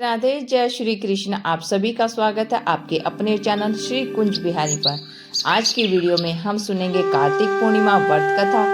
राधे जय श्री कृष्ण। आप सभी का स्वागत है आपके अपने चैनल श्री कुंज बिहारी पर। आज की वीडियो में हम सुनेंगे कार्तिक पूर्णिमा व्रत कथा।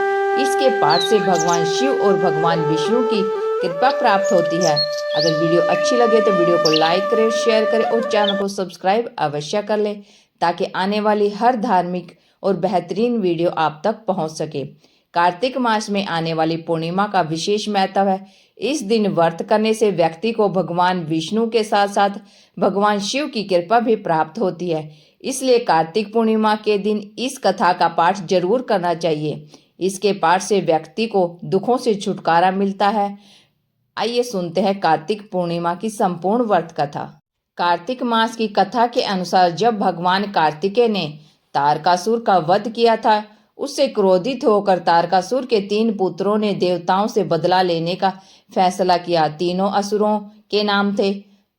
इसके पाठ से भगवान शिव और भगवान विष्णु की कृपा प्राप्त होती है। अगर वीडियो अच्छी लगे तो वीडियो को लाइक करें, शेयर करें और चैनल को सब्सक्राइब अवश्य कर लें ताकि आने वाली हर धार्मिक और बेहतरीन वीडियो आप तक पहुंच सके। कार्तिक मास में आने वाली पूर्णिमा का विशेष महत्व है। इस दिन व्रत करने से व्यक्ति को भगवान विष्णु के साथ साथ भगवान शिव की कृपा भी प्राप्त होती है। इसलिए कार्तिक पूर्णिमा के दिन इस कथा का पाठ जरूर करना चाहिए। इसके पाठ से व्यक्ति को दुखों से छुटकारा मिलता है। आइए सुनते हैं कार्तिक पूर्णिमा की संपूर्ण व्रत कथा। कार्तिक मास की कथा के अनुसार जब भगवान कार्तिकेय ने तारकासुर का वध किया था, उससे क्रोधित होकर तारकासुर के 3 पुत्रों ने देवताओं से बदला लेने का फैसला किया। तीनों असुरों के नाम थे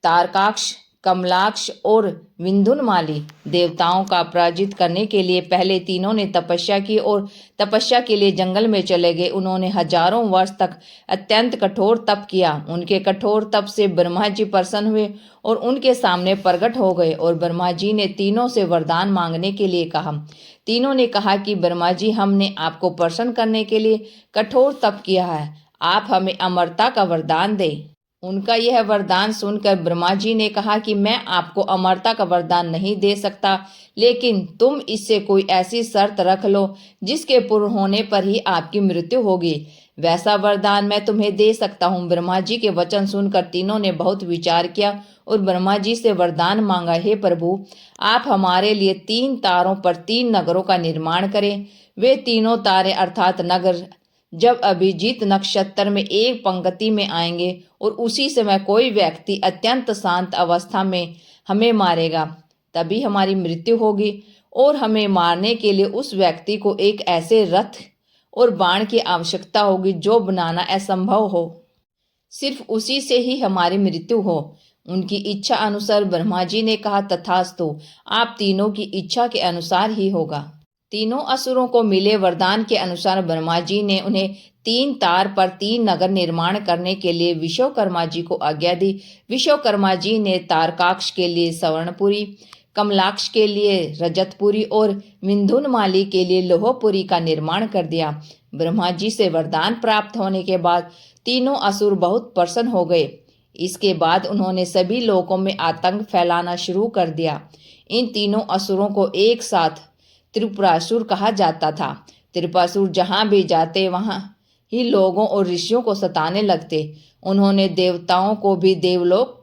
तारकाक्ष, कमलाक्ष और विंधुनमाली। देवताओं का पराजित करने के लिए पहले तीनों ने तपस्या की और तपस्या के लिए जंगल में चले गए। उन्होंने हजारों वर्ष तक अत्यंत कठोर तप किया। उनके कठोर तप से ब्रह्मा जी प्रसन्न हुए और उनके सामने प्रकट हो गए और ब्रह्मा जी ने तीनों से वरदान मांगने के लिए कहा। तीनों ने कहा कि ब्रह्मा जी, हमने आपको प्रसन्न करने के लिए कठोर तप किया है, आप हमें अमरता का वरदान दें। उनका यह वरदान सुनकर ब्रह्मा जी ने कहा कि मैं आपको अमरता का वरदान नहीं दे सकता, लेकिन तुम इससे कोई ऐसी शर्त रख लो जिसके पूर्ण होने पर ही आपकी मृत्यु होगी, वैसा वरदान मैं तुम्हें दे सकता हूँ। ब्रह्मा जी के वचन सुनकर तीनों ने बहुत विचार किया और ब्रह्मा जी से वरदान मांगा, हे प्रभु, आप हमारे लिए 3 तारों पर 3 नगरों का निर्माण करें। वे तीनों तारे अर्थात नगर जब अभिजीत नक्षत्र में एक पंक्ति में आएंगे और उसी समय कोई व्यक्ति अत्यंत शांत अवस्था में हमें मारेगा, तभी हमारी मृत्यु होगी और हमें मारने के लिए उस व्यक्ति को एक ऐसे रथ और बाण की आवश्यकता होगी जो बनाना असंभव हो। सिर्फ उसी से ही हमारी मृत्यु हो। उनकी इच्छा अनुसार ब्रह्मा जी ने कहा, तथास्तु, आप तीनों की इच्छा के अनुसार ही होगा। तीनों असुरों को मिले वरदान के अनुसार ब्रह्मा जी ने उन्हें 3 तार पर 3 नगर निर्माण करने के लिए विश्वकर्मा जी को आज्ञा दी। विश्वकर्मा जी ने तारकाक्ष के लिए स्वर्णपुरी, कमलाक्ष के लिए रजतपुरी और विंधुनमाली के लिए लोहपुरी का निर्माण कर दिया। ब्रह्मा जी से वरदान प्राप्त होने के बाद तीनों असुर बहुत प्रसन्न हो गए। इसके बाद उन्होंने सभी लोगों में आतंक फैलाना शुरू कर दिया। इन तीनों असुरों को एक साथ त्रिपुरासुर कहा जाता था। त्रिपुरासुर जहां भी जाते वहां ही लोगों और ऋषियों को सताने लगते। उन्होंने देवताओं को भी देवलोक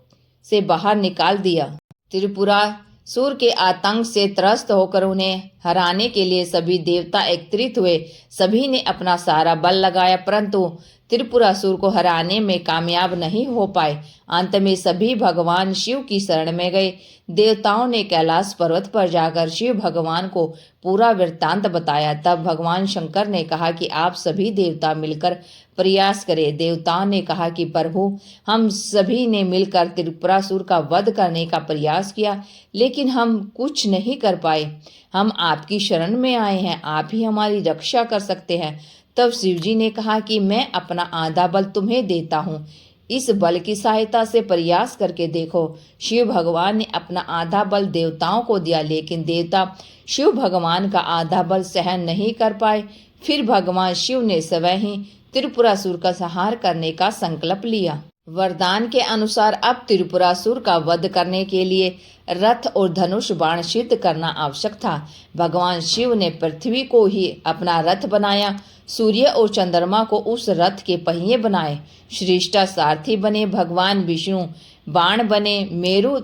से बाहर निकाल दिया। त्रिपुरासुर के आतंक से त्रस्त होकर उन्हें हराने के लिए सभी देवता एकत्रित हुए। सभी ने अपना सारा बल लगाया, परंतु त्रिपुरासुर को हराने में कामयाब नहीं हो पाए। अंत में सभी भगवान शिव की शरण में गए। देवताओं ने कैलाश पर्वत पर जाकर शिव भगवान को पूरा वृत्तांत बताया। तब भगवान शंकर ने कहा कि आप सभी देवता मिलकर प्रयास करें। देवताओं ने कहा कि प्रभु, हम सभी ने मिलकर त्रिपुरासुर का वध करने का प्रयास किया, लेकिन हम कुछ नहीं कर पाए। हम आपकी शरण में आए हैं, आप ही हमारी रक्षा कर सकते हैं। तब शिवजी ने कहा कि मैं अपना आधा बल तुम्हें देता हूँ, इस बल की सहायता से प्रयास करके देखो। शिव भगवान ने अपना आधा बल देवताओं को दिया, लेकिन देवता शिव भगवान का आधा बल सहन नहीं कर पाए। फिर भगवान शिव ने स्वयं ही त्रिपुरासुर का संहार करने का संकल्प लिया। वरदान के अनुसार अब त्रिपुरासुर का वध करने के लिए रथ और धनुष बाण सिद्ध करना आवश्यक था। भगवान शिव ने पृथ्वी को ही अपना रथ बनाया, सूर्य और चंद्रमा को उस रथ के पहिए बनाए, श्रेष्ठा सारथी बने भगवान विष्णु बाण बने, मेरु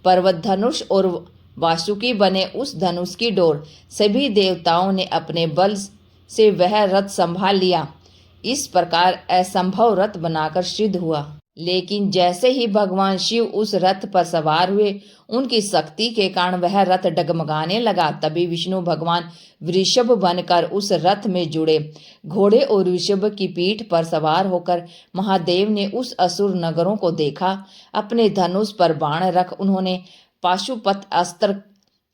पर्वत धनुष और वासुकी बने उस धनुष की डोर। सभी देवताओं ने अपने बल से वह रथ संभाल लिया। इस प्रकार असंभव रथ बनाकर सिद्ध हुआ। लेकिन जैसे ही भगवान शिव उस रथ पर सवार हुए, उनकी शक्ति के कारण वह रथ डगमगाने लगा। तभी विष्णु भगवान वृषभ बनकर उस रथ में जुड़े। घोड़े और वृषभ की पीठ पर सवार होकर महादेव ने उस असुर नगरों को देखा। अपने धनुष पर बाण रख उन्होंने पाशुपत अस्त्र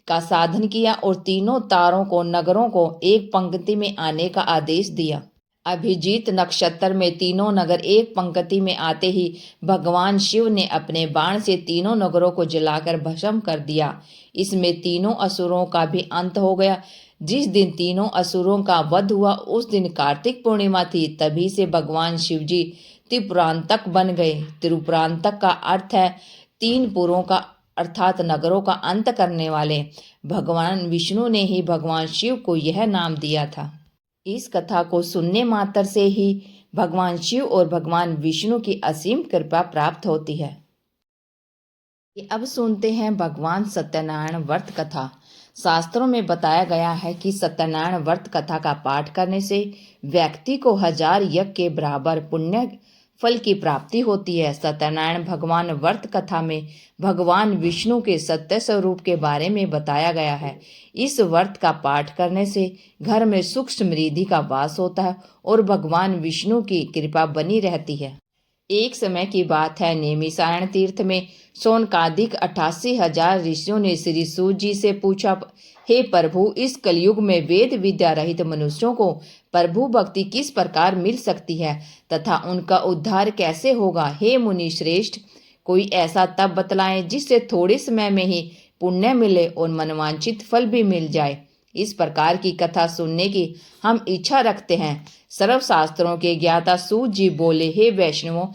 का साधन किया और तीनों तारों को नगरों को एक पंक्ति में आने का आदेश दिया। अभिजीत नक्षत्र में तीनों नगर एक पंक्ति में आते ही भगवान शिव ने अपने बाण से तीनों नगरों को जलाकर भस्म कर दिया। इसमें तीनों असुरों का भी अंत हो गया। जिस दिन तीनों असुरों का वध हुआ उस दिन कार्तिक पूर्णिमा थी। तभी से भगवान शिव जी त्रिपुरांतक बन गए। त्रिपुरांतक का अर्थ है तीन पुरों का अर्थात नगरों का अंत करने वाले। भगवान विष्णु ने ही भगवान शिव को यह नाम दिया था। इस कथा को सुनने मात्र से ही भगवान शिव और भगवान विष्णु की असीम कृपा प्राप्त होती है। अब सुनते हैं भगवान सत्यनारायण व्रत कथा। शास्त्रों में बताया गया है कि सत्यनारायण व्रत कथा का पाठ करने से व्यक्ति को 1000 यज्ञ के बराबर पुण्य फल की प्राप्ति होती है। सत्यनारायण भगवान व्रत कथा में भगवान विष्णु के सत्य स्वरूप के बारे में बताया गया है। इस व्रत का पाठ करने से घर में सुख समृद्धि का वास होता है और भगवान विष्णु की कृपा बनी रहती है। एक समय की बात है, नैमिषारण्य तीर्थ में सौनकादिक 88,000 ऋषियों ने श्री सूत जी से पूछा, हे प्रभु, इस कलयुग में वेद विद्या रहित मनुष्यों को प्रभु भक्ति किस प्रकार मिल सकती है तथा उनका उद्धार कैसे होगा? हे मुनि श्रेष्ठ, कोई ऐसा तप बतलाएं जिससे थोड़े समय में ही पुण्य मिले और मनवांछित फल भी मिल जाए। इस प्रकार की कथा सुनने की हम इच्छा रखते हैं। सर्वशास्त्रों के ज्ञाता सूत जी बोले, हे वैष्णवों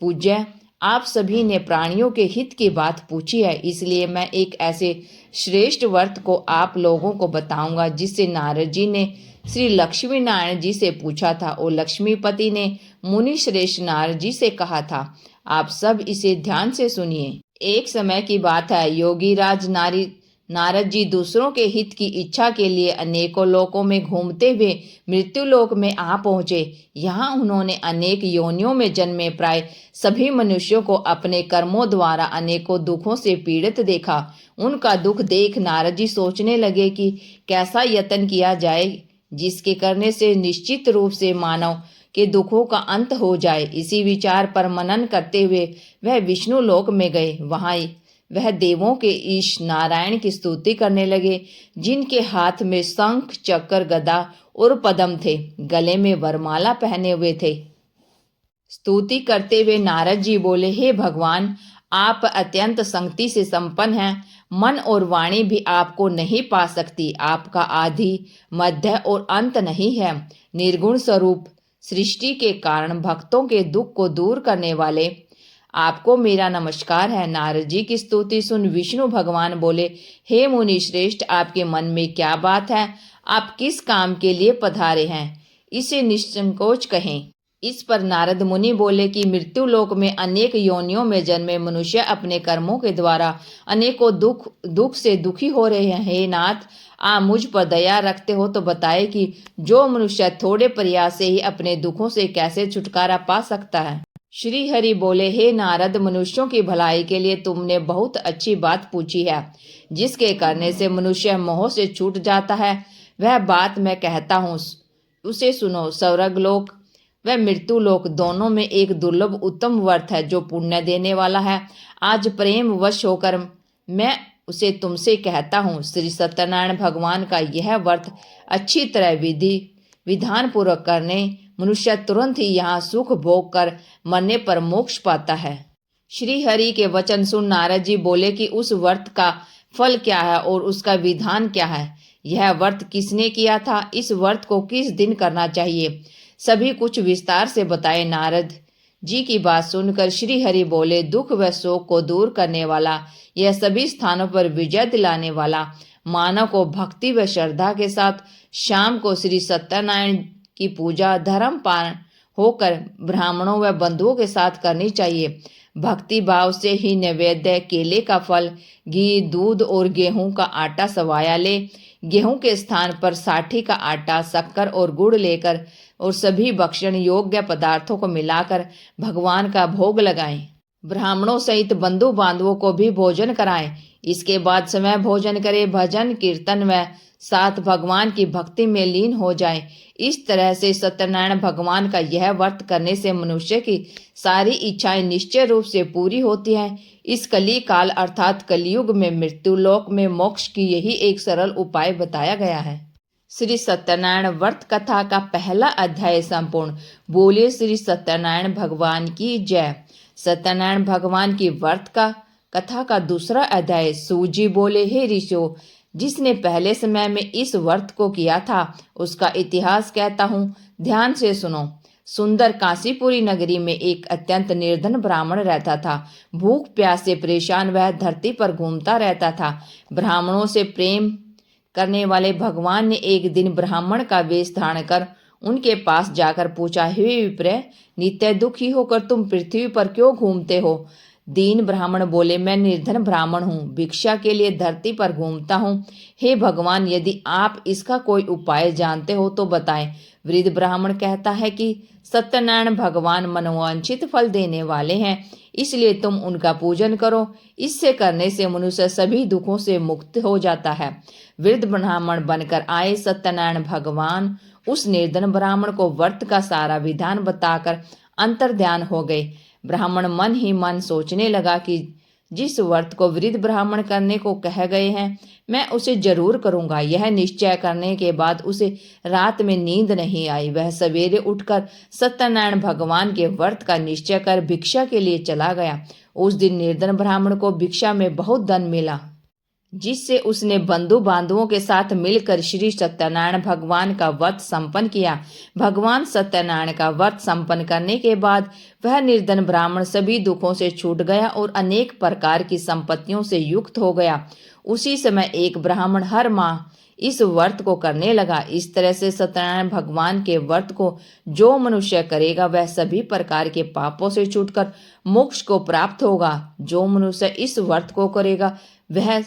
पूज्य, आप सभी ने प्राणियों के हित की बात पूछी है, इसलिए मैं एक ऐसे श्रेष्ठ व्रत को आप लोगों को बताऊंगा जिससे नारद जी ने श्री लक्ष्मी नारायण जी से पूछा था और लक्ष्मीपति ने मुनि श्रेष्ठ नारद जी से कहा था। आप सब इसे ध्यान से सुनिए। एक समय की बात है, योगी राज नारद जी दूसरों के हित की इच्छा के लिए अनेकों लोकों में घूमते हुए मृत्यु लोक में आ पहुंचे। यहाँ उन्होंने अनेक योनियों में जन्मे प्राय सभी मनुष्यों को अपने कर्मों द्वारा अनेकों दुखों से पीड़ित देखा। उनका दुख देख नारद जी सोचने लगे कि कैसा यत्न किया जाए जिसके करने से निश्चित रूप से मानव के दुखों का अंत हो जाए। इसी विचार पर मनन करते हुए वह विष्णु लोक में गए। वहां वह देवों के ईश नारायण की स्तुति करने लगे, जिनके हाथ में शंख चक्र गदा और पद्म थे, गले में वरमाला पहने हुए थे। स्तुति करते हुए नारद जी बोले, हे भगवान, आप अत्यंत शक्ति से संपन्न हैं। मन और वाणी भी आपको नहीं पा सकती। आपका आदि मध्य और अंत नहीं है। निर्गुण स्वरूप सृष्टि के कारण भक्तों के दुख को दूर करने वाले आपको मेरा नमस्कार है। नारद जी की स्तुति सुन विष्णु भगवान बोले, हे मुनि श्रेष्ठ, आपके मन में क्या बात है? आप किस काम के लिए पधारे हैं? इसे निसंकोच कहें। इस पर नारद मुनि बोले कि मृत्यु लोक में अनेक योनियों में जन्मे मनुष्य अपने कर्मों के द्वारा अनेकों दुख से दुखी हो रहे हैं। हे नाथ, आप मुझ पर दया रखते हो तो बताए कि जो मनुष्य थोड़े प्रयास से ही अपने दुखों से कैसे छुटकारा पा सकता है। श्री हरि बोले, हे नारद, मनुष्यों की भलाई के लिए तुमने बहुत अच्छी बात पूछी है, जिसके करने से मनुष्य मोह से छूट जाता है। वह बात मैं कहता हूँ, उसे सुनो। स्वर्ग लोक व मृत्यु लोक दोनों में एक दुर्लभ उत्तम व्रत है जो पुण्य देने वाला है। आज प्रेम वश होकर मैं उसे तुमसे कहता हूँ। श्री सत्यनारायण भगवान का यह व्रत अच्छी तरह विधान पूर्वक करने मनुष्य तुरंत ही यहाँ सुख भोग कर मरने पर मोक्ष पाता है। श्री हरि के वचन सुन नारद जी बोले कि उस व्रत का फल क्या है और उसका विधान क्या है? यह व्रत किसने किया था? इस व्रत को किस दिन करना चाहिए? सभी कुछ विस्तार से बताए। नारद जी की बात सुनकर श्री हरि बोले, दुख व शोक को दूर करने वाला, यह सभी स्थानों पर विजय दिलाने वाला, मानव को भक्ति व श्रद्धा के साथ शाम को श्री सत्यनारायण की पूजा धर्म पालन होकर ब्राह्मणों व बंधुओं के साथ करनी चाहिए। भक्ति भाव से ही नैवेद्य, केले का फल, घी, दूध और गेहूं का आटा सवाया ले। गेहूं के स्थान पर साठी का आटा, शक्कर और गुड़ लेकर और सभी भक्षण योग्य पदार्थों को मिलाकर भगवान का भोग लगाएं। ब्राह्मणों सहित बंधु बांधवों को भी भोजन कराएं। इसके बाद समय भोजन करें, भजन कीर्तन व साथ भगवान की भक्ति में लीन हो जाएं। इस तरह से सत्यनारायण भगवान का यह व्रत करने से मनुष्य की सारी इच्छाएं निश्चय रूप से पूरी होती हैं। इस कली काल अर्थात कलयुग में मृत्यु लोक में मोक्ष की यही एक सरल उपाय बताया गया है। श्री सत्यनारायण व्रत कथा का पहला अध्याय संपूर्ण। बोलिए श्री सत्यनारायण भगवान की जय। सत्यनारायण भगवान की व्रत का कथा का दूसरा अध्याय। सूत जी बोले, हे ऋषियों, जिसने पहले समय में इस व्रत को किया था उसका इतिहास कहता हूँ, ध्यान से सुनो। सुंदर काशीपुरी नगरी में एक अत्यंत निर्धन ब्राह्मण रहता था। भूख प्यास से परेशान वह धरती पर घूमता रहता था। ब्राह्मणों से प्रेम करने वाले भगवान ने एक दिन ब्राह्मण का वेश धारण कर उनके पास जाकर पूछा, हे विप्र, नित्य दुखी होकर तुम पृथ्वी पर क्यों घूमते हो? दीन ब्राह्मण बोले, मैं निर्धन ब्राह्मण हूँ, भिक्षा के लिए धरती पर घूमता हूँ। हे भगवान, यदि आप इसका कोई उपाय जानते हो तो बताएं। वृद्ध ब्राह्मण कहता है कि सत्यनारायण भगवान मनोवांछित फल देने वाले हैं, इसलिए तुम उनका पूजन करो। इससे करने से मनुष्य सभी दुखों से मुक्त हो जाता है। वृद्ध ब्राह्मण बनकर आए सत्यनारायण भगवान उस निर्धन ब्राह्मण को व्रत का सारा विधान बताकर अंतर्ध्यान हो गए। ब्राह्मण मन ही मन सोचने लगा कि जिस व्रत को वृद्ध ब्राह्मण करने को कह गए हैं, मैं उसे जरूर करूंगा। यह निश्चय करने के बाद उसे रात में नींद नहीं आई। वह सवेरे उठकर सत्यनारायण भगवान के व्रत का निश्चय कर भिक्षा के लिए चला गया। उस दिन निर्धन ब्राह्मण को भिक्षा में बहुत धन मिला, जिससे उसने बंधु बांधवों के साथ मिलकर श्री सत्यनारायण भगवान का व्रत संपन्न किया। भगवान सत्यनारायण का व्रत संपन्न करने के बाद वह निर्धन ब्राह्मण सभी दुखों से छूट गया और अनेक प्रकार की संपत्तियों से युक्त हो गया। उसी समय एक ब्राह्मण हर माह इस व्रत को करने लगा। इस तरह से सत्यनारायण भगवान के व्रत को जो मनुष्य करेगा वह सभी प्रकार के पापों से छूटकर मोक्ष को प्राप्त होगा। जो मनुष्य इस व्रत को करेगा वह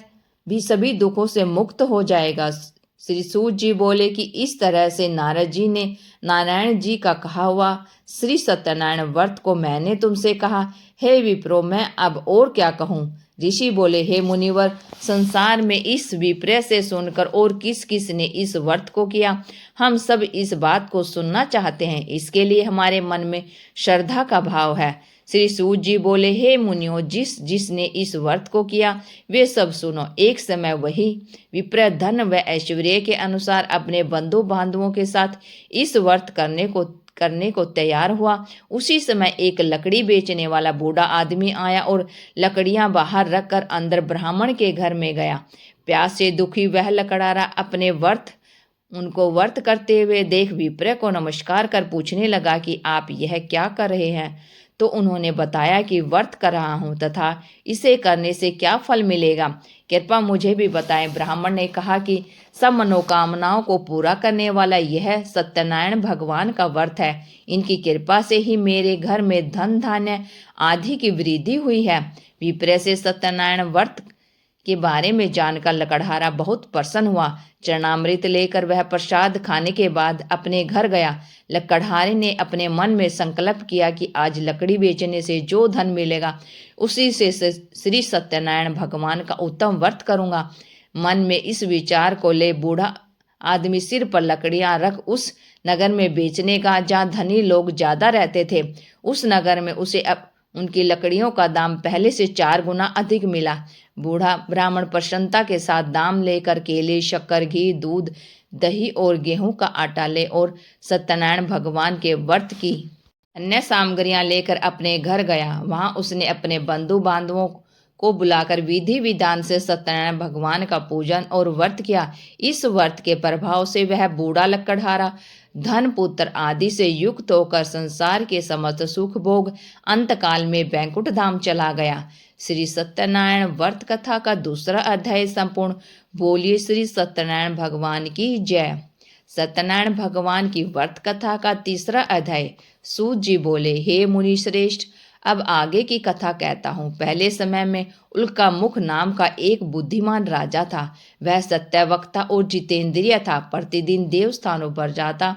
भी सभी दुखों से मुक्त हो जाएगा। श्री सूत जी बोले कि इस तरह से नारद जी ने नारायण जी का कहा हुआ श्री सत्यनारायण व्रत को मैंने तुमसे कहा। हे विप्रो, मैं अब और क्या कहूँ? ऋषि बोले, हे मुनिवर, संसार में इस विप्र से सुनकर और किस किस ने इस व्रत को किया, हम सब इस बात को सुनना चाहते हैं। इसके लिए हमारे मन में श्रद्धा का भाव है। श्री सूत जी बोले, हे मुनियों, जिसने इस व्रत को किया वे सब सुनो। एक समय वही विप्र धन व ऐश्वर्य के अनुसार अपने बंधु बांधवों के साथ इस व्रत करने को तैयार हुआ। उसी समय एक लकड़ी बेचने वाला बूढ़ा आदमी आया और लकड़ियां बाहर रखकर अंदर ब्राह्मण के घर में गया। प्यास से दुखी वह लकड़हारा अपने उनको व्रत करते हुए देख विप्र को नमस्कार कर पूछने लगा कि आप यह क्या कर रहे हैं? तो उन्होंने बताया कि व्रत कर रहा हूँ तथा इसे करने से क्या फल मिलेगा, कृपया मुझे भी बताएं। ब्राह्मण ने कहा कि सब मनोकामनाओं को पूरा करने वाला यह सत्यनारायण भगवान का व्रत है। इनकी कृपा से ही मेरे घर में धन धान्य आदि की वृद्धि हुई है। विप्र से सत्यनारायण व्रत के बारे में जानकर लकड़हारा बहुत प्रसन्न हुआ। चरणामृत लेकर वह प्रसाद खाने के बाद अपने घर गया। लकड़हारे ने अपने मन में संकल्प किया कि आज लकड़ी बेचने से जो धन मिलेगा उसी से श्री सत्यनारायण भगवान का उत्तम व्रत करूंगा। मन में इस विचार को ले बूढ़ा आदमी सिर पर लकड़ियां रख उस नगर में बेचने का जहाँ धनी लोग ज्यादा रहते थे। उस नगर में उसे अब उनकी लकड़ियों का दाम पहले से 4 गुना अधिक मिला। बूढ़ा ब्राह्मण प्रसन्नता के साथ दाम लेकर केले, शक्कर, घी, दूध, दही और गेहूं का आटा ले और सत्यनारायण भगवान के व्रत की अन्य सामग्रियां लेकर अपने घर गया। वहां उसने अपने बंधु बांधवों को बुलाकर विधि विधान से सत्यनारायण भगवान का पूजन और व्रत किया। इस व्रत के प्रभाव से वह बूढ़ा लकड़हारा धन पुत्र आदि से युक्त होकर संसार के समस्त सुख भोग अंतकाल में वैकुंठ धाम चला गया। श्री सत्यनारायण व्रत कथा का दूसरा अध्याय संपूर्ण। बोलिए श्री सत्यनारायण भगवान की जय। सत्यनारायण भगवान की व्रत कथा का तीसरा अध्याय। सूत जी बोले, हे मुनि श्रेष्ठ, अब आगे की कथा कहता हूँ। पहले समय में उल्का मुख नाम का एक बुद्धिमान राजा था। वह सत्यवक्ता और जितेंद्रिय था। प्रतिदिन देवस्थानों पर जाता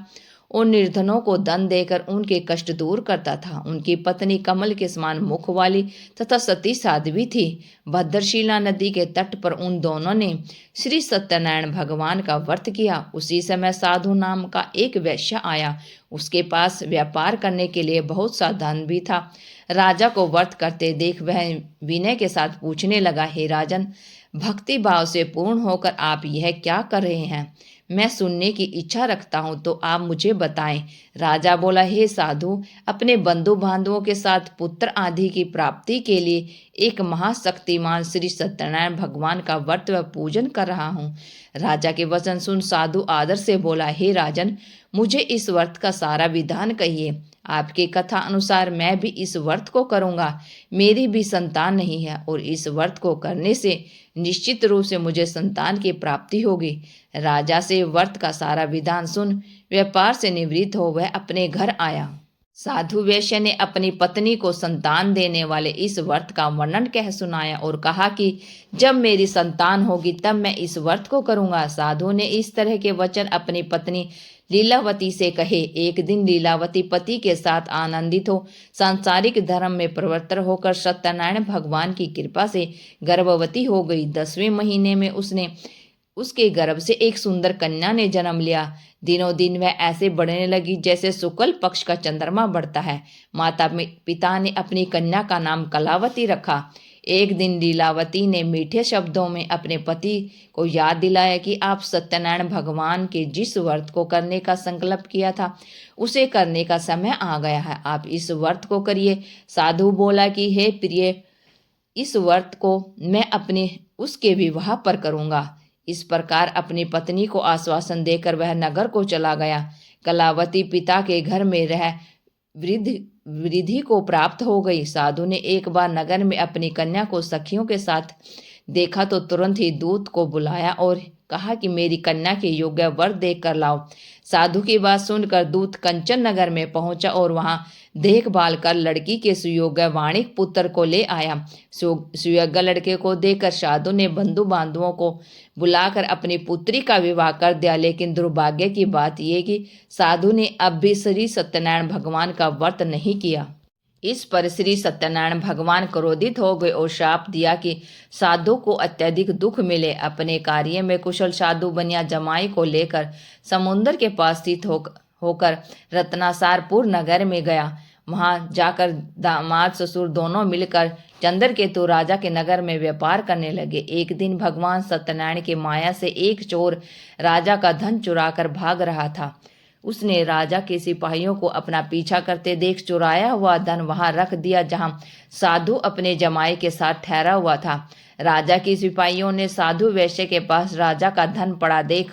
और निर्धनों को धन देकर उनके कष्ट दूर करता था। उनकी पत्नी कमल के समान मुख वाली तथा सती साध्वी थी। भद्रशिला नदी के तट पर उन दोनों ने श्री सत्यनारायण भगवान का व्रत किया। उसी समय साधु नाम का एक वैश्य आया। उसके पास व्यापार करने के लिए बहुत सा धन भी था। राजा को व्रत करते देख वह विनय के साथ पूछने लगा, हे राजन, भक्ति भाव से पूर्ण होकर आप यह क्या कर रहे हैं? मैं सुनने की इच्छा रखता हूँ, तो आप मुझे बताएं। राजा बोला, हे साधु, अपने बंधु बांधवों के साथ पुत्र आदि की प्राप्ति के लिए एक महाशक्तिमान श्री सत्यनारायण भगवान का व्रत व पूजन कर रहा हूँ। राजा के वचन सुन साधु आदर से बोला, हे राजन, मुझे इस व्रत का सारा विधान कहिए। आपके कथा अनुसार मैं भी इस व्रत को करूंगा। मेरी भी संतान नहीं है और इस व्रत को करने से निश्चित रूप से मुझे संतान की प्राप्ति होगी। राजा से व्रत का सारा विधान सुन व्यापार से निवृत्त हो वह अपने घर आया। साधु वैश्य ने अपनी पत्नी को संतान देने वाले इस व्रत का वर्णन कह सुनाया और कहा कि जब मेरी संतान होगी तब मैं इस व्रत को करूंगा। साधु ने इस तरह के वचन अपनी पत्नी लीलावती से कहे। एक दिन लीलावती पति के साथ आनंदित हो सांसारिक धर्म में प्रवृत्त होकर सत्यनारायण भगवान की कृपा से गर्भवती हो गई। 10वें महीने में उसके गर्भ से एक सुंदर कन्या ने जन्म लिया। दिनों दिन वह ऐसे बढ़ने लगी जैसे शुक्ल पक्ष का चंद्रमा बढ़ता है। माता पिता ने अपनी कन्या का नाम कलावती रखा। एक दिन लीलावती ने मीठे शब्दों में अपने पति को याद दिलाया कि आप सत्यनारायण भगवान के जिस व्रत को करने का संकल्प किया था उसे करने का समय आ गया है। आप इस व्रत को करिए। साधु बोला कि हे प्रिय, इस व्रत को मैं अपने उसके विवाह पर करूंगा। इस प्रकार अपनी पत्नी को आश्वासन देकर वह नगर को चला गया। कलावती पिता के घर में रह वृद्धि को प्राप्त हो गई। साधु ने एक बार नगर में अपनी कन्या को सखियों के साथ देखा तो तुरंत ही दूत को बुलाया और कहा कि मेरी कन्या के योग्य वर देख कर लाओ। साधु की बात सुनकर दूत कंचन नगर में पहुंचा और वहां देखभाल कर लड़की के सुयोग्य वाणिक पुत्र को ले आया। सुयोग्य लड़के को देखकर साधु ने बंधु बांधवों को बुलाकर अपनी पुत्री का विवाह कर दिया। लेकिन दुर्भाग्य की बात यह कि साधु ने अब भी श्री सत्यनारायण भगवान का व्रत नहीं किया। इस पर श्री सत्यनारायण भगवान क्रोधित हो गए और शाप दिया कि साधु को अत्यधिक दुख मिले। अपने कार्य में कुशल साधु बनिया जमाई को लेकर समुद्र के पास स्थित होकर रत्नासारपुर नगर में गया। वहां जाकर दामाद ससुर दोनों मिलकर चंद्रकेतु राजा के नगर में व्यापार करने लगे। एक दिन भगवान सत्यनारायण की माया से एक चोर राजा का धन चुराकर भाग रहा था। उसने राजा के सिपाहियों को अपना पीछा करते देख चुराया हुआ धन वहां रख दिया जहां साधु अपने जमाई के साथ ठहरा हुआ था। राजा के सिपाहियों ने साधु वैश्य के पास राजा का धन पड़ा देख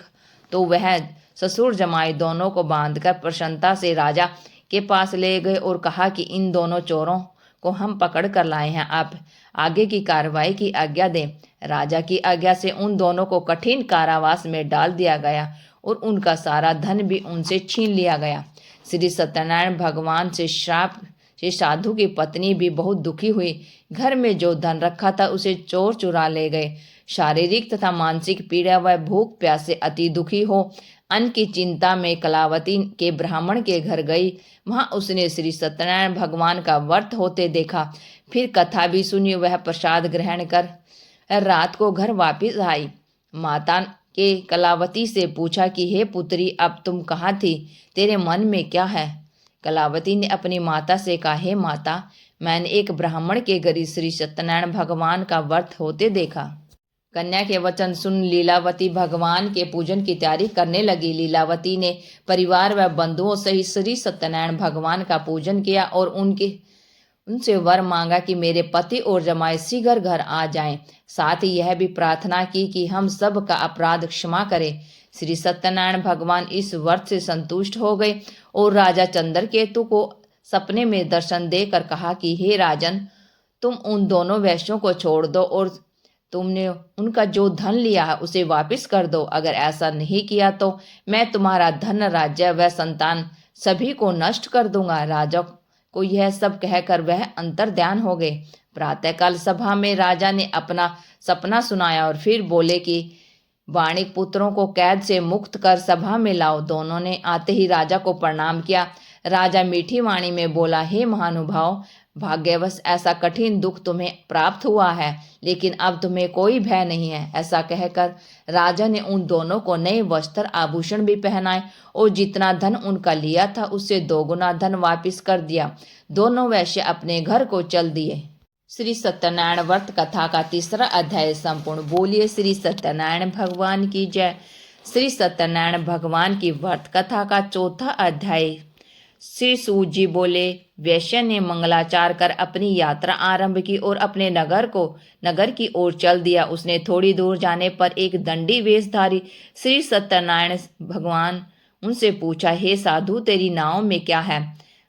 तो वह ससुर जमाई दोनों को बांधकर प्रसन्नता से राजा के पास ले गए और कहा कि इन दोनों चोरों को हम पकड़ कर लाए हैं, आप आगे की कार्रवाई की आज्ञा दें। राजा की आज्ञा से उन दोनों को कठिन कारावास में डाल दिया गया और उनका सारा धन भी उनसे छीन लिया गया। श्री सत्यनारायण भगवान से श्राप से साधु की पत्नी भी बहुत दुखी हुई। घर में जो धन रखा था उसे चोर चुरा ले गए। शारीरिक तथा मानसिक पीड़ा व भूख प्यास से अति दुखी हो अन्न की चिंता में कलावती के ब्राह्मण के घर गई। वहां उसने श्री सत्यनारायण भगवान का व्रत होते देखा। फिर कथा भी सुनी। वह प्रसाद ग्रहण कर रात को घर वापिस आई। माता के कलावती से पूछा कि हे पुत्री, अब तुम कहाँ थी? तेरे मन में क्या है? कलावती ने अपनी माता से कहा, हे माता, मैंने एक ब्राह्मण के घर श्री सत्यनारायण भगवान का व्रत होते देखा। कन्या के वचन सुन लीलावती भगवान के पूजन की तैयारी करने लगी। लीलावती ने परिवार व बंधुओं सहित श्री सत्यनारायण भगवान का पूजन किया और उनसे वर मांगा कि मेरे पति और जमाई शीघ्र घर आ जाएं। साथ ही यह भी प्रार्थना की कि हम सब का अपराध क्षमा करें। श्री सत्यनारायण भगवान इस व्रत से संतुष्ट हो गए और राजा चंद्रकेतु को सपने में दर्शन देकर कहा कि हे राजन, तुम उन दोनों वैश्यों को छोड़ दो और तुमने उनका जो धन लिया है उसे वापस कर दो। अगर ऐसा नहीं किया तो मैं तुम्हारा धन, राज्य व संतान सभी को नष्ट कर दूंगा। राजा को यह सब कहकर वह अंतर्ध्यान हो गए। प्रातःकाल सभा में राजा ने अपना सपना सुनाया और फिर बोले कि वाणिक पुत्रों को कैद से मुक्त कर सभा में लाओ। दोनों ने आते ही राजा को प्रणाम किया। राजा मीठी वाणी में बोला, हे महानुभाव, भाग्यवश ऐसा कठिन दुख तुम्हें प्राप्त हुआ है, लेकिन अब तुम्हें कोई भय नहीं है। ऐसा कहकर राजा ने उन दोनों को नए वस्त्र आभूषण भी पहनाए और जितना धन उनका लिया था उससे 2 गुना धन वापिस कर दिया। दोनों वैश्य अपने घर को चल दिए। श्री सत्यनारायण व्रत कथा का 3रा अध्याय संपूर्ण। बोलिए श्री सत्यनारायण भगवान की जय। श्री सत्यनारायण भगवान की व्रत कथा का चौथा अध्याय। श्री सूत जी बोले, वैश्य ने मंगलाचार कर अपनी यात्रा आरंभ की और अपने नगर की ओर चल दिया। उसने थोड़ी दूर जाने पर एक दंडी वेशधारी श्री सत्यनारायण भगवान उनसे पूछा, हे साधु, तेरी नाव में क्या है?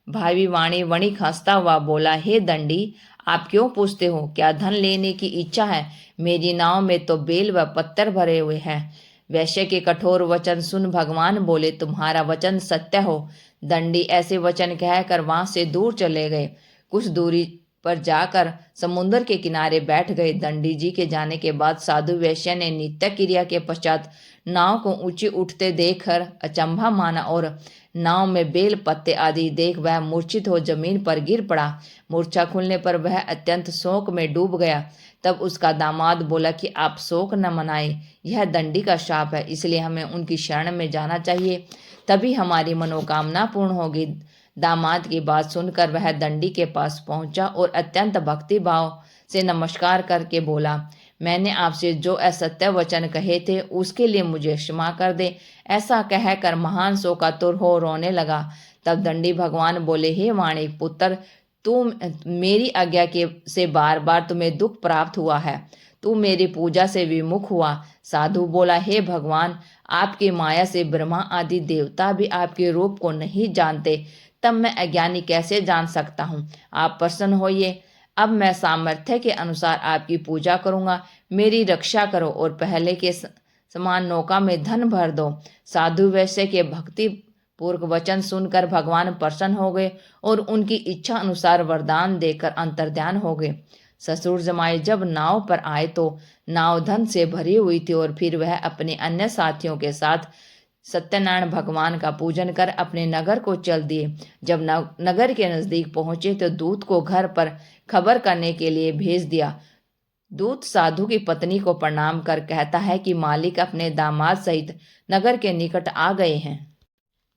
भावी वाणी वणिक हंसता हुआ बोला, हे दंडी, आप क्यों पूछते हो? क्या धन लेने की इच्छा है? मेरी नाव में तो बेल व पत्थर भरे हुए हैं। वैश्य के कठोर वचन सुन भगवान बोले, तुम्हारा वचन सत्य हो। दंडी ऐसे वचन कहकर वहां से दूर चले गए। कुछ दूरी पर जाकर समुद्र के किनारे बैठ गए। दंडी जी के जाने के बाद साधु वैश्य ने नित्य क्रिया के पश्चात नाव को ऊंची उठते देखकर अचंभा माना और नाव में बेल पत्ते आदि देख वह मूर्छित हो जमीन पर गिर पड़ा। मूर्छा खुलने पर वह अत्यंत शोक में डूब गया। तब उसका दामाद बोला कि आप शोक न मनाएं, यह दंडी का शाप है, इसलिए हमें उनकी शरण में जाना चाहिए, तभी हमारी मनोकामना पूर्ण होगी। दामाद की बात सुनकर वह दंडी के पास पहुंचा और अत्यंत भक्ति भाव से नमस्कार करके बोला, मैंने आपसे जो असत्य वचन कहे थे उसके लिए मुझे क्षमा कर दे। ऐसा कहकर महान शोकातुर हो रोने लगा। तब दंडी भगवान बोले, हे वाणी पुत्र, तू मेरी आज्ञा के से बार बार तुम्हें दुख प्राप्त हुआ है, तू मेरी पूजा से विमुख हुआ। साधु बोला, हे भगवान, आपकी माया से ब्रह्मा आदि देवता भी आपके रूप को नहीं जानते, तब मैं अज्ञानी कैसे जान सकता हूँ? आप प्रसन्न होइए, अब मैं सामर्थ्य के अनुसार आपकी पूजा करूंगा। मेरी रक्षा करो और पहले के समान नौका में धन भर दो। साधु वैश्य के भक्ति पूर्व वचन सुनकर भगवान प्रसन्न हो गए और उनकी इच्छा अनुसार वरदान देकर अंतर्ध्यान हो गए। ससुर जमाई जब नाव पर आए तो नाव धन से भरी हुई थी और फिर वह अपने अन्य साथियों के साथ सत्यनारायण भगवान का पूजन कर अपने नगर को चल दिए। जब नगर के नजदीक पहुंचे तो दूत को घर पर खबर करने के लिए भेज दिया। दूत साधु की पत्नी को प्रणाम कर कहता है कि मालिक अपने दामाद सहित नगर के निकट आ गए हैं।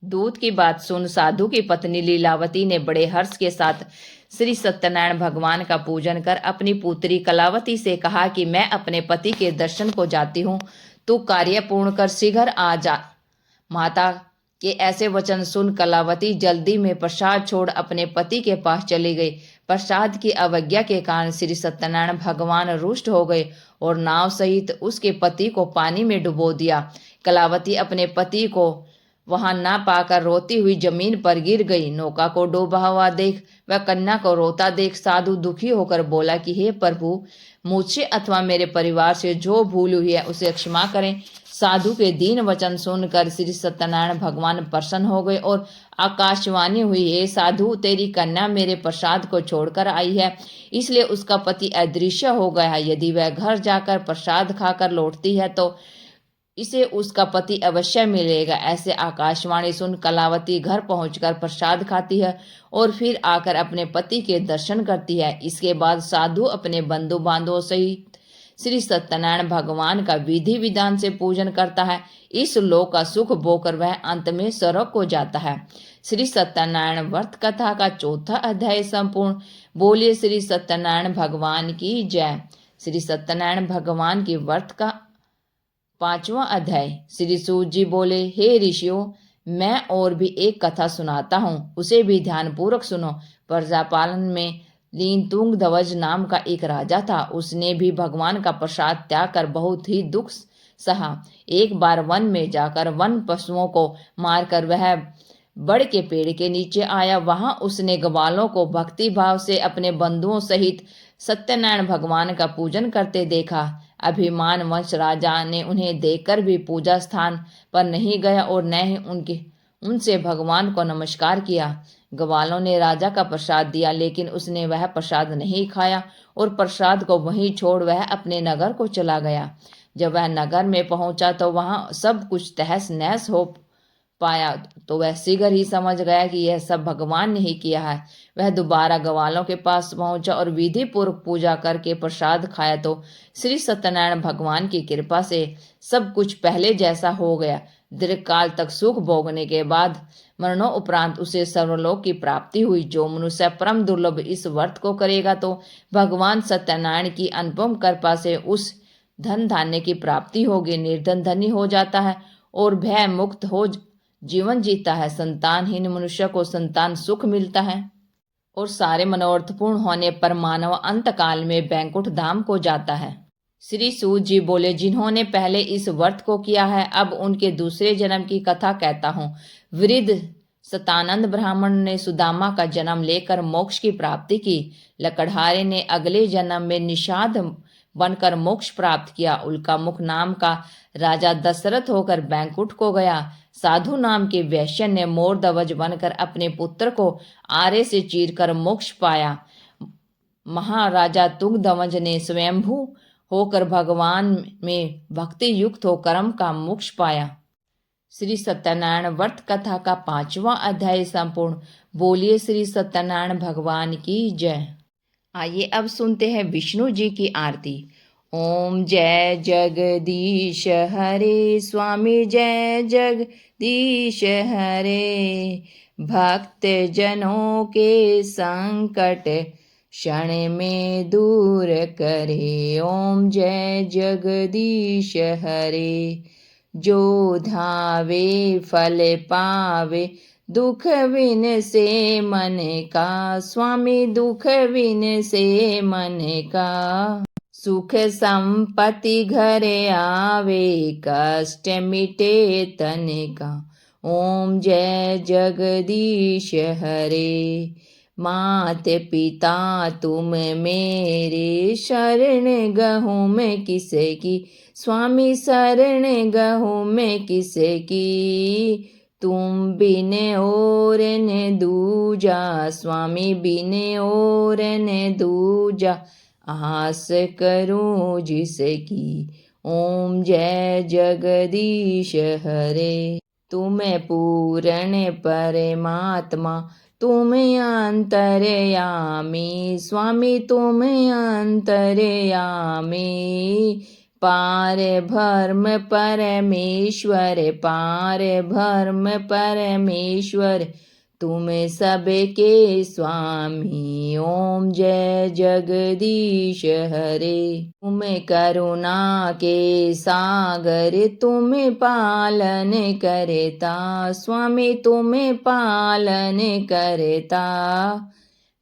दूत की बात सुन साधु की पत्नी लीलावती ने बड़े हर्ष के साथ श्री सत्यनारायण भगवान का पूजन कर अपनी पुत्री कलावती से कहा कि मैं अपने पति के दर्शन को जाती हूँ, तू कार्य पूर्ण कर शीघ्र आ जा। माता के ऐसे वचन सुन कलावती जल्दी में प्रसाद छोड़ अपने पति के पास चली गई। प्रसाद की अवज्ञा के कारण श्री सत्यनारायण भगवान रुष्ट हो गए और नाव सहित उसके पति को पानी में डुबो दिया। कलावती अपने पति को वहां ना पाकर रोती हुई जमीन पर गिर गई। नौका को डूबा हुआ देख वह कन्या को रोता देख साधु दुखी होकर बोला कि हे प्रभु, मुझसे अथवा मेरे परिवार से जो भूल हुई है उसे क्षमा करें। साधु के दीन वचन सुनकर श्री सत्यनारायण भगवान प्रसन्न हो गए और आकाशवाणी हुई, हे साधु, तेरी कन्या मेरे प्रसाद को छोड़कर आई है, इसलिए उसका पति अदृश्य हो गया है। यदि वह घर जाकर प्रसाद खाकर लौटती है तो इसे उसका पति अवश्य मिलेगा। ऐसे आकाशवाणी सुन कलावती घर पहुंचकर प्रसाद खाती है और फिर आकर अपने पति के दर्शन करती है। इसके बाद साधु अपने बंधु बांधवों सहित श्री सत्यनारायण भगवान का विधि विधान से पूजन करता है। इस लोक का सुख भोकर वह अंत में स्वर्ग को जाता है। श्री सत्यनारायण व्रत कथा का चौथा अध्याय संपूर्ण। बोलिए श्री सत्यनारायण भगवान की जय। श्री सत्यनारायण भगवान की व्रत का पांचवा अध्याय। श्री सूत जी बोले, हे ऋषियों, मैं और भी एक कथा सुनाता हूँ, उसे भी ध्यान पूर्वक सुनो। प्रजापालन में लीन तुंग ध्वज नाम का एक राजा था। उसने भी भगवान का प्रसाद त्याग कर बहुत ही दुख सहा। एक बार वन में जाकर वन पशुओं को मारकर वह बड़ के पेड़ के नीचे आया। वहां उसने ग्वालों को भक्ति भाव से अपने बंधुओं सहित सत्यनारायण भगवान का पूजन करते देखा। अभिमान वंश राजा ने उन्हें देखकर भी पूजा स्थान पर नहीं गया और न ही उनसे भगवान को नमस्कार किया। ग्वालों ने राजा का प्रसाद दिया, लेकिन उसने वह प्रसाद नहीं खाया और प्रसाद को वहीं छोड़ वह अपने नगर को चला गया। जब वह नगर में पहुंचा तो वहां सब कुछ तहस नहस हो पाया, तो वह शीघ्र ही समझ गया कि यह सब भगवान ने ही किया है। वह दोबारा ग्वालों के पास पहुंचा और विधि पूर्वक पूजा करके प्रसाद खाया तो श्री सत्यनारायण भगवान की कृपा से सब कुछ पहले जैसा हो गया। दीर्घकाल तक सुख भोगने के बाद मरणों उपरांत उसे सर्वलोक की प्राप्ति हुई। जो मनुष्य परम दुर्लभ इस व्रत को करेगा तो भगवान सत्यनारायण की अनुपम कृपा से उस धन धान्य की प्राप्ति होगी। निर्धन धनी हो जाता है और भय मुक्त हो जीवन जीता है। संतानहीन मनुष्य को संतान सुख मिलता है और सारे मनोरथ पूर्ण होने पर मानव अंत काल में बैकुंठ धाम को जाता है। श्री सूत जी बोले, जिन्होंने पहले इस व्रत को किया है, अब उनके दूसरे जन्म की कथा कहता हूँ। वृद्ध सतानंद ब्राह्मण ने सुदामा का जन्म लेकर मोक्ष की प्राप्ति की। लकड़हारे ने अगले जन्म में निषाद बनकर मोक्ष प्राप्त किया। उल्का मुख नाम का राजा दशरथ होकर बैकुंठ को गया। साधु नाम के वैश्य ने मोर ध्वज बनकर अपने पुत्र को आरे से चीरकर मोक्ष पाया। महाराजा तुंगध्वज ने स्वयंभू होकर भगवान में भक्ति युक्त हो कर्म का मोक्ष पाया। श्री सत्यनारायण व्रत कथा का 5वां अध्याय संपूर्ण। बोलिए श्री सत्यनारायण भगवान की जय। आइए अब सुनते हैं विष्णु जी की आरती। ओम जय जगदीश हरे स्वामी, जय जगदीश हरे। भक्त जनों के संकट क्षण में दूर करे। ओम जय जगदीश हरे। जो धावे फल पावे, दुख विन से मन का। स्वामी दुख विन से मन का। सुख संपत्ति घर आवे, कष्ट मिटे तन का। ओम जय जगदीश हरे। मात पिता तुम मेरे, शरण गहूँ मैं किसे की। स्वामी शरण गहूँ मैं किसे की। तुम बिन और न दूजा, स्वामी बिन और न दूजा। आस करूं जिसकी। ओम जय जगदीश हरे। तुम पूर्ण परमात्मा, तुम अंतर्यामी। स्वामी तुम अंतर्यामी। पार भ्रम परमेश्वर, पार भ्रम परमेश्वर। तुम सबके स्वामी। ओम जय जगदीश हरे। तुम करुणा के सागर, तुम पालन करता। स्वामी तुम पालन करता।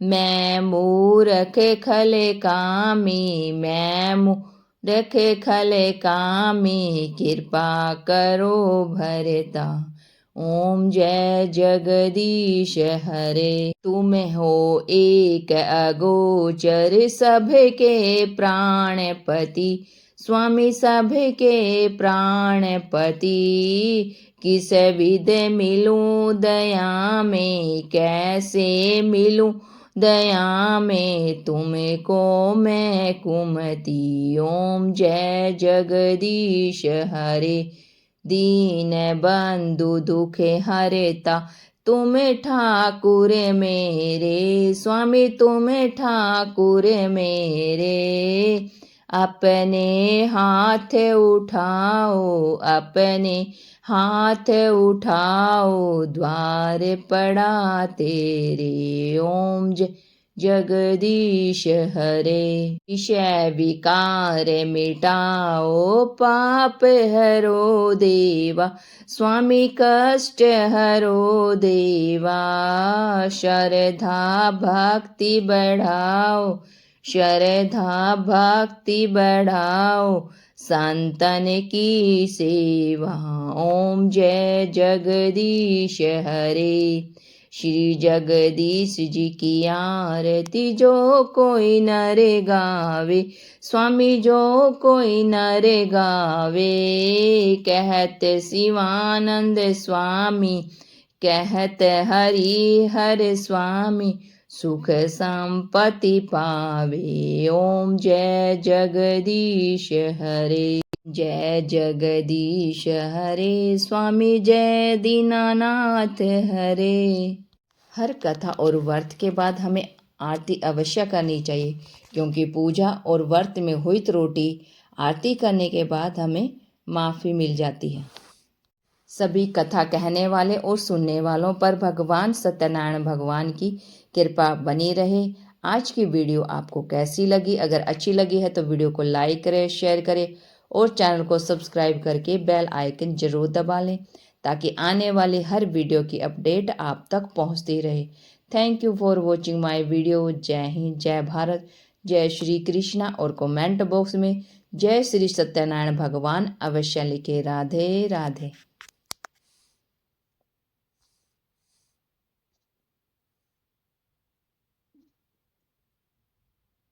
मैं मूर्ख खल कामी, मैं मूर्ख खल कामी। कृपा करो भरता। ओम जय जगदीश हरे। तुम हो एक अगोचर, सबके प्राणपति। स्वामी सबके प्राणपति। किस विध मिलूं दया में, कैसे मिलूं दया में। तुमको मैं कुमति। ओम जय जगदीश हरे। दीन बंधु दुख हरता, तुम ठाकुर मेरे। स्वामी तुम ठाकुर मेरे। अपने हाथ उठाओ, अपने हाथ उठाओ। द्वार पड़ा तेरे। ओम जगदीश हरे। विषय विकार मिटाओ, पाप हरो देवा। स्वामी कष्ट हरो देवा। श्रद्धा भक्ति बढ़ाओ, श्रद्धा भक्ति बढ़ाओ। संतन की सेवा। ओम जय जगदीश हरे। श्री जगदीश जी की आरती जो कोई नर गावे। स्वामी जो कोई नर गावे। कहत शिवानंद स्वामी, कहत हरि हर स्वामी। सुख संपत्ति पावे। ओम जय जगदीश हरे। जय जगदीश हरे। स्वामी जय दीनानाथ हरे। हर कथा और व्रत के बाद हमें आरती अवश्य करनी चाहिए, क्योंकि पूजा और व्रत में हुई त्रुटि आरती करने के बाद हमें माफ़ी मिल जाती है। सभी कथा कहने वाले और सुनने वालों पर भगवान सत्यनारायण भगवान की कृपा बनी रहे। आज की वीडियो आपको कैसी लगी? अगर अच्छी लगी है तो वीडियो को लाइक करें, शेयर करें और चैनल को सब्सक्राइब करके बेल आइकन जरूर दबा लें ताकि आने वाली हर वीडियो की अपडेट आप तक पहुंचती रहे। Thank you for watching my video. जय हिंद, जय भारत, जय श्री कृष्णा और कमेंट बॉक्स में जय श्री सत्यनारायण भगवान अवश्य लिखे। राधे राधे।